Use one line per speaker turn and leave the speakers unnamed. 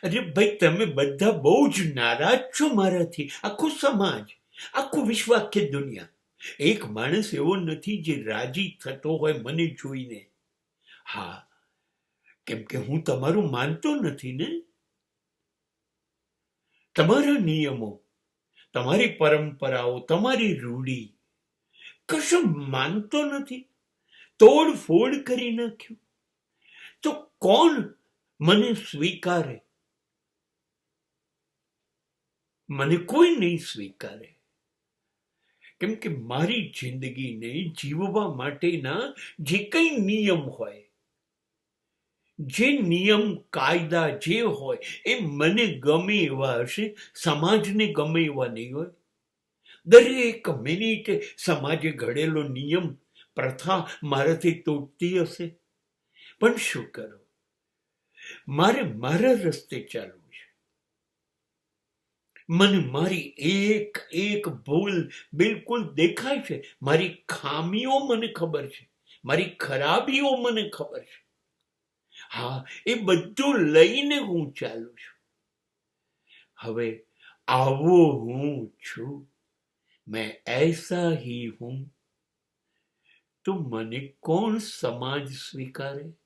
અરે ભાઈ, તમે બધા બહુ જ નારાજ છો મારાથી. આખો સમાજ, આખું વિશ્વ, આખી દુનિયા. એક માણસ એવો નથી જે રાજી થતો હોય મને જોઈને. હા, કેમ કે હું તમારું માનતો નથી ને. તમારા નિયમો, તમારી પરંપરાઓ, તમારી રૂઢી કશું માનતો નથી. તોડફોડ કરી નાખ્યું. તો કોણ મને સ્વીકારે? મને કોઈ નહીં સ્વીકારે. કેમ કે મારી જિંદગીને જીવવા માટેના જે કંઈ નિયમ હોય, જે નિયમ કાયદા જે હોય એ મને ગમે એવા હશે, સમાજને ગમે એવા નહીં હોય. દરેક મિનિટે સમાજે ઘડેલો નિયમ પ્રથા મારાથી તૂટતી હશે. પણ શું કરો, મારે મારા રસ્તે ચાલવું છે. મને મારી એક એક ભૂલ બિલકુલ દેખાય છે. મારી ખામીઓ મને ખબર છે, મારી ખરાબીઓ મને ખબર છે. હા, એ બધું લઈને હું ચાલું છું. હવે આવો હું છું, મેં ऐसा ही हूं. તો મને કોણ સમાજ સ્વીકારે?